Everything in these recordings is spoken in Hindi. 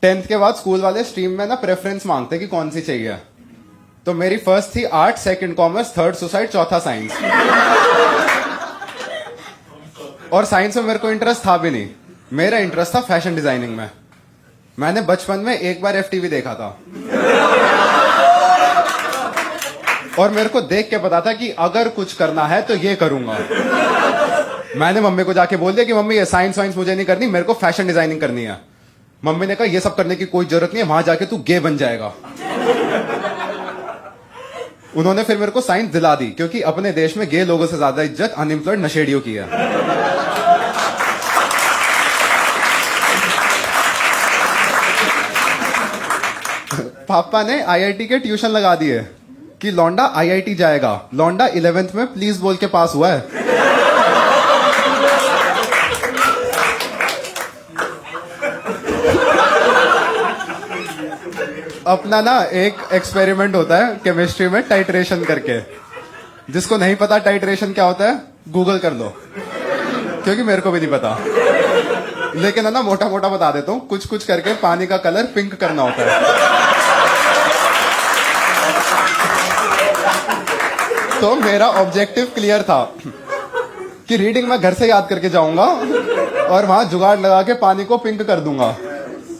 10th के बाद स्कूल वाले स्ट्रीम में ना प्रेफरेंस मांगते कि कौन सी चाहिए। तो मेरी फर्स्ट थी art, second commerce, third suicide, चौथा साइंस। और साइंस में मेरे को इंटरेस्ट था भी नहीं, मेरा इंटरेस्ट था फैशन डिजाइनिंग में। मैंने बचपन में एक बार FTV देखा था और मेरे को देख के पता था कि अगर कुछ करना है तो ये करूंगा। मैंने मम्मी को जाके बोल दिया कि मम्मी ये साइंस वाइंस मुझे नहीं करनी, मेरे को फैशन डिजाइनिंग करनी है। मम्मी ने कहा ये सब करने की कोई जरूरत नहीं है, वहां जाके तू गे बन जाएगा। उन्होंने फिर मेरे को साइंस दिला दी, क्योंकि अपने देश में गे लोगों से ज्यादा इज्जत अनएम्प्लॉयड नशेड़ियों की है। पापा ने IIT के ट्यूशन लगा दिए कि लौंडा IIT जाएगा। लौंडा 11th में प्लीज बोल के पास हुआ है। अपना ना एक एक्सपेरिमेंट होता है केमिस्ट्री में टाइट्रेशन करके। जिसको नहीं पता टाइट्रेशन क्या होता है, गूगल कर लो, क्योंकि मेरे को भी नहीं पता। लेकिन है ना, मोटा मोटा बता देता हूं। कुछ कुछ करके पानी का कलर पिंक करना होता है। तो मेरा ऑब्जेक्टिव क्लियर था कि रीडिंग मैं घर से याद करके जाऊंगा और वहां जुगाड़ लगा के पानी को पिंक कर दूंगा।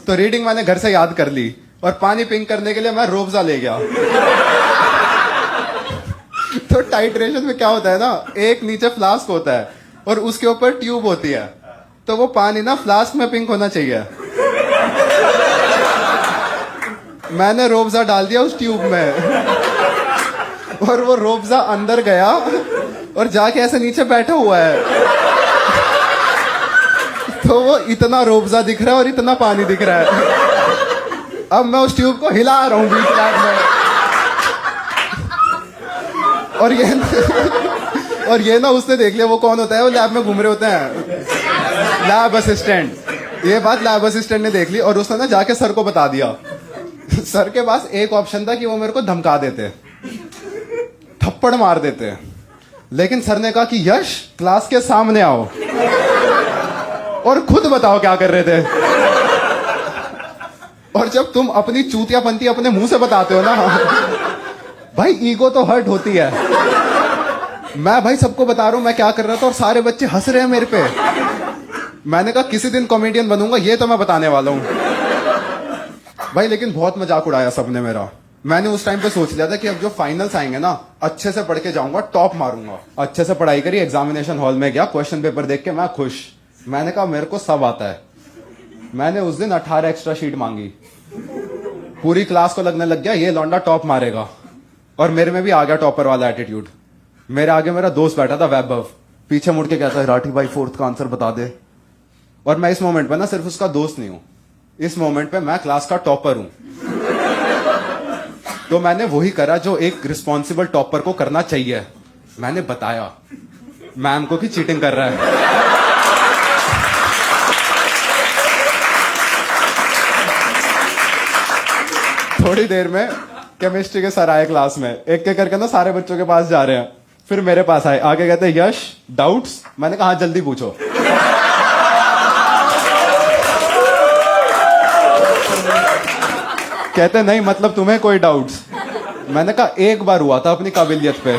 तो रीडिंग मैंने घर से याद कर ली और पानी पिंक करने के लिए मैं रोबजा ले गया। तो टाइट्रेशन में क्या होता है ना, एक नीचे फ्लास्क होता है और उसके ऊपर ट्यूब होती है। तो वो पानी ना फ्लास्क में पिंक होना चाहिए। मैंने रोबजा डाल दिया उस ट्यूब में और वो रोबजा अंदर गया और जाके ऐसे नीचे बैठा हुआ है। तो वो इतना रोबजा दिख रहा है और इतना पानी दिख रहा है। अब मैं उस ट्यूब को हिला रहा हूँ बीच लैब में। और ये ना उसने देख लिया। वो कौन होता है, वो लैब में घूम रहे होते हैं, लैब असिस्टेंट। ये बात लैब असिस्टेंट ने देख ली और उसने ना जाके सर को बता दिया। सर के पास एक ऑप्शन था कि वो मेरे को धमका देते, थप्पड़ मार देते। लेकिन सर ने कहा कि यश, क्लास के सामने आओ और खुद बताओ क्या कर रहे थे। और जब तुम अपनी चूतियापंती अपने मुंह से बताते हो ना भाई, ईगो तो हर्ट होती है। मैं भाई सबको बता रहा हूं मैं क्या कर रहा था और सारे बच्चे हंस रहे हैं मेरे पे। मैंने कहा किसी दिन कॉमेडियन बनूंगा, ये तो मैं बताने वाला हूं भाई। लेकिन बहुत मजाक उड़ाया सबने मेरा। मैंने उस टाइम पे सोच लिया था कि अब जो फाइनल्स आएंगे ना, अच्छे से पढ़ के जाऊंगा, टॉप मारूंगा। अच्छे से पढ़ाई करी, एग्जामिनेशन हॉल में गया, क्वेश्चन पेपर देख के मैं खुश। मैंने कहा मेरे को सब आता है। मैंने उस दिन 18 एक्स्ट्रा शीट मांगी। पूरी क्लास को लगने लग गया ये लौंडा टॉप मारेगा, और मेरे में भी आ गया टॉपर वाला एटीट्यूड। मेरे आगे मेरा दोस्त बैठा था वैभव, पीछे मुड़ के कहता है राठी भाई फोर्थ का आंसर बता दे। और मैं इस मोमेंट पे ना सिर्फ उसका दोस्त नहीं हूं, इस मोमेंट पे मैं क्लास का टॉपर हूं। तो मैंने वही करा जो एक रिस्पॉन्सिबल टॉपर को करना चाहिए। मैंने बताया मैम को कि चीटिंग कर रहा है। थोड़ी देर में केमिस्ट्री के सर आए क्लास में, एक एक करके ना सारे बच्चों के पास जा रहे हैं। फिर मेरे पास आए, आगे कहते हैं यश डाउट्स। मैंने कहा हाँ जल्दी पूछो। कहते नहीं मतलब तुम्हें कोई डाउट्स। मैंने कहा एक बार हुआ था अपनी काबिलियत पे,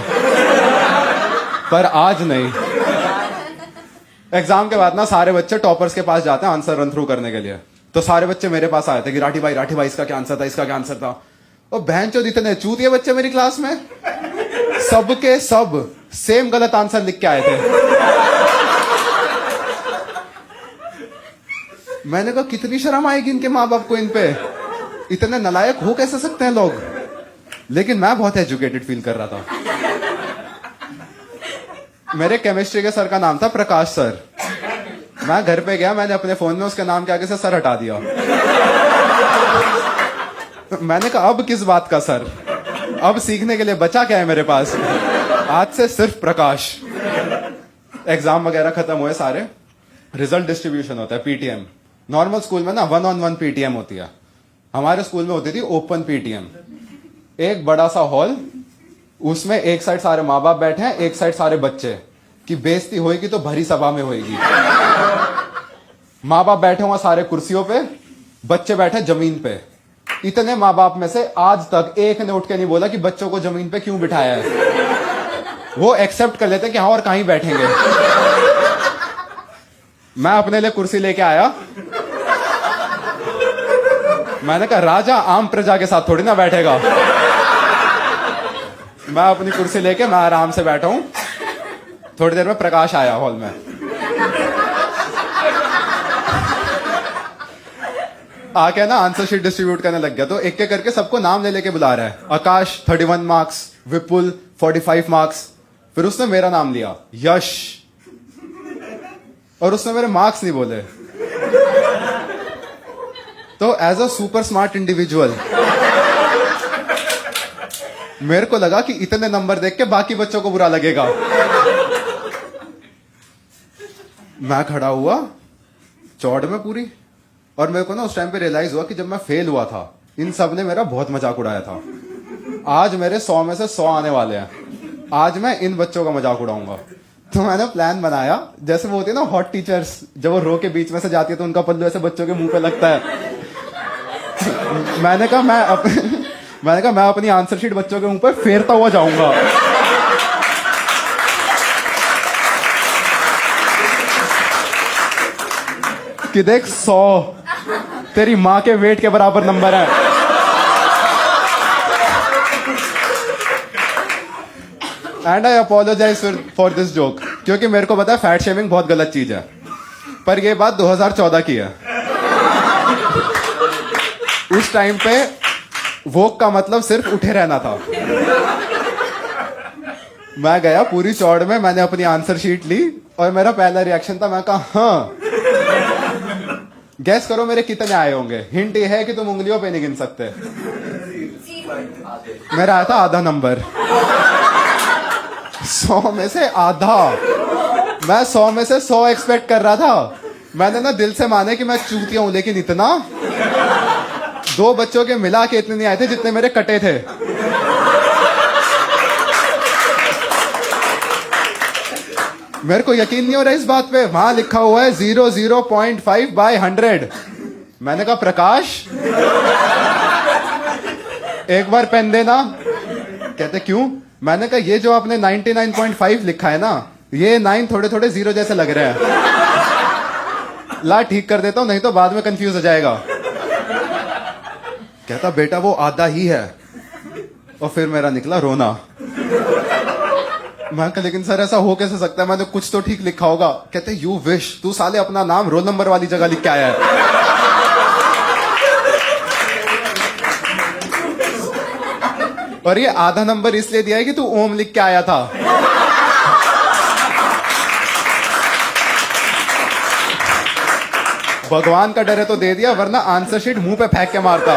पर आज नहीं। एग्जाम के बाद ना सारे बच्चे टॉपर्स के पास जाते हैं आंसर रन थ्रू करने के लिए। तो सारे बच्चे मेरे पास आए थे कि राठी भाई इसका क्या आंसर था, इसका क्या आंसर था। और बहनचोद इतने चूतिए बच्चे मेरी क्लास में, सबके सब सेम गलत आंसर लिख के आए थे। मैंने कहा कितनी शर्म आएगी इनके माँ बाप को, इन पे इतने नालायक हो कैसे सकते हैं लोग। लेकिन मैं बहुत एजुकेटेड फील कर रहा था। मेरे केमिस्ट्री के सर का नाम था प्रकाश सर। मैं घर पे गया, मैंने अपने फोन में उसके नाम के आगे से सर हटा दिया। मैंने कहा अब किस बात का सर, अब सीखने के लिए बचा क्या है मेरे पास, आज से सिर्फ प्रकाश। एग्जाम वगैरह खत्म हुए सारे, रिजल्ट डिस्ट्रीब्यूशन होता है पीटीएम। नॉर्मल स्कूल में ना 1-on-1 पीटीएम होती है, हमारे स्कूल में होती थी ओपन पीटीएम। एक बड़ा सा हॉल, उसमें एक साइड सारे माँ बाप बैठे हैं, एक साइड सारे बच्चे। कि बेइज्जती होएगी तो भरी सभा में होएगी। माँ बाप बैठे हुए सारे कुर्सियों पे, बच्चे बैठे जमीन पे। इतने माँ बाप में से आज तक एक ने उठ के नहीं बोला कि बच्चों को जमीन पे क्यों बिठाया है। वो एक्सेप्ट कर लेते कि हाँ और कहीं बैठेंगे। मैं अपने लिए कुर्सी लेके आया। मैंने कहा राजा आम प्रजा के साथ थोड़ी ना बैठेगा। मैं अपनी कुर्सी लेके मैं आराम से बैठा हूं। थोड़ी देर में प्रकाश आया हॉल में। आके ना आंसर शीट डिस्ट्रीब्यूट करने लग गया। तो एक एक करके सबको नाम ले लेके बुला रहा है। आकाश 31 मार्क्स, विपुल 45 मार्क्स। फिर उसने मेरा नाम लिया, यश, और उसने मेरे मार्क्स नहीं बोले। तो as a super smart individual मेरे को लगा कि इतने नंबर देख के बाकी बच्चों को बुरा लगेगा। मैं खड़ा हुआ चौड़ में पूरी, और मेरे को ना उस टाइम पे रियलाइज हुआ कि जब मैं फेल हुआ था इन सब ने मेरा बहुत मजाक उड़ाया था। आज मेरे 100 में से 100 आने वाले हैं। आज मैं इन बच्चों का मजाक उड़ाऊंगा। तो मैंने प्लान बनाया, जैसे वो होती है ना हॉट टीचर्स, जब वो रो के बीच में से जाती है तो उनका पल्लू ऐसे बच्चों के मुंह पे लगता है। मैंने कहा मैं अपनी आंसर शीट बच्चों के मुंह पे फेरता हुआ जाऊंगा। कि देख 100 तेरी मां के वेट के बराबर नंबर है। And I apologise for this joke, क्योंकि मेरे को पता है फैट शेमिंग बहुत गलत चीज है, पर यह बात 2014 की है। उस टाइम पे वोक का मतलब सिर्फ उठे रहना था। मैं गया पूरी चौड़ में, मैंने अपनी आंसर शीट ली और मेरा पहला रिएक्शन था, मैं कहा हाँ। गैस करो मेरे कितने आए होंगे। हिंट ये है कि तुम उंगलियों पे नहीं गिन सकते। मेरा आया था आधा नंबर। 100 में से आधा। मैं 100 में से 100 एक्सपेक्ट कर रहा था। मैंने ना दिल से माने कि मैं चूतिया हूं, लेकिन इतना 2 बच्चों के मिला के इतने नहीं आए थे जितने मेरे कटे थे। मेरे को यकीन नहीं हो रहा इस बात पे। वहां लिखा हुआ है 0.5/100। मैंने कहा प्रकाश एक बार पेन देना। कहते क्यों? मैंने कहा ये जो आपने 99.5 लिखा है ना, ये 9 थोड़े थोड़े 0 जैसे लग रहे हैं। ला ठीक कर देता हूं, नहीं तो बाद में कंफ्यूज हो जाएगा। कहता बेटा वो आधा ही है। और फिर मेरा निकला रोना। मैं कहा लेकिन सर ऐसा हो कैसे सकता है, मैंने कुछ तो ठीक लिखा होगा। कहते यू विश, तू साले अपना नाम रोल नंबर वाली जगह लिख के आया है। और ये आधा नंबर इसलिए दिया है कि तू ओम लिख के आया था। भगवान का डर है तो दे दिया, वरना आंसर शीट मुंह पे फेंक के मारता।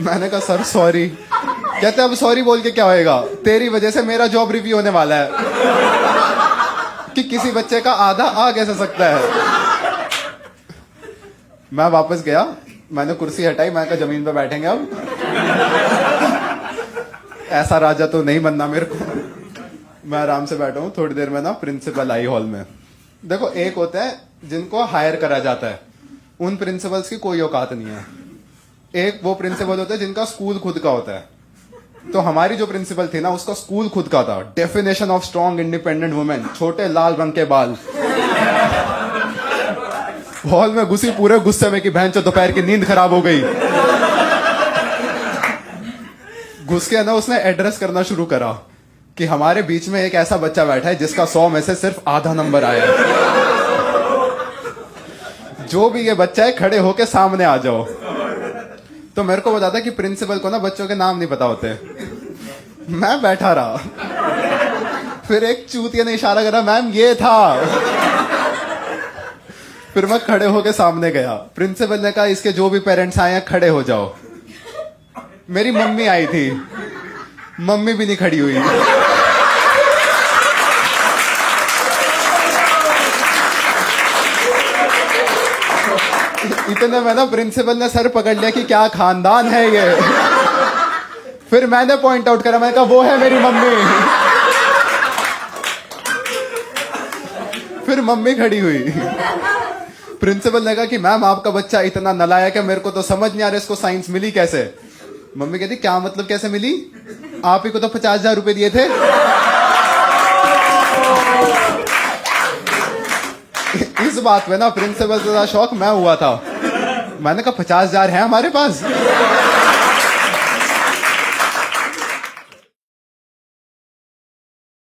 मैंने कहा सर सॉरी। कहते अब सॉरी बोल के क्या होएगा, तेरी वजह से मेरा जॉब रिव्यू होने वाला है कि किसी बच्चे का आधा आ कैसे सकता है। मैं वापस गया, मैंने कुर्सी हटाई, मैंने कहा जमीन पे बैठेंगे अब। ऐसा राजा तो नहीं बनना मेरे को। मैं आराम से बैठा हूं। थोड़ी देर में ना प्रिंसिपल आई हॉल में। देखो एक होता है जिनको हायर करा जाता है, उन प्रिंसिपल्स की कोई औकात नहीं है। एक वो प्रिंसिपल होता है जिनका स्कूल खुद का होता है। तो हमारी जो प्रिंसिपल थी ना, उसका स्कूल खुद का था। Definition of strong independent women, छोटे लाल रंग के बाल। हॉल में घुसी पूरे गुस्से में कि बहन चो दोपहर की नींद खराब हो गई। घुस के ना उसने एड्रेस करना शुरू करा कि हमारे बीच में एक ऐसा बच्चा बैठा है जिसका 100 में से सिर्फ आधा नंबर आया है। जो भी ये बच्चा है खड़े होके सामने आ जाओ। तो मेरे को बताता कि प्रिंसिपल को ना बच्चों के नाम नहीं पता होते। मैं बैठा रहा। फिर एक चूतिया ने इशारा करा, मैम ये था। फिर मैं खड़े होके सामने गया। प्रिंसिपल ने कहा इसके जो भी पेरेंट्स आए हैं खड़े हो जाओ। मेरी मम्मी आई थी, मम्मी भी नहीं खड़ी हुई। इतने में ना प्रिंसिपल ने सर पकड़ लिया कि क्या खानदान है ये। फिर मैंने पॉइंट आउट करा, मैंने कहा वो है मेरी मम्मी। फिर मम्मी खड़ी हुई। प्रिंसिपल ने कहा कि मैम आपका बच्चा इतना नालायक है, मेरे को तो समझ नहीं आ रहा इसको साइंस मिली कैसे। मम्मी कहती क्या मतलब कैसे मिली, आप ही को तो 50,000 रुपए दिए थे। इस बात पे ना प्रिंसिपल से ज्यादा शौक मैं हुआ था। मैंने कहा 50,000 है हमारे पास।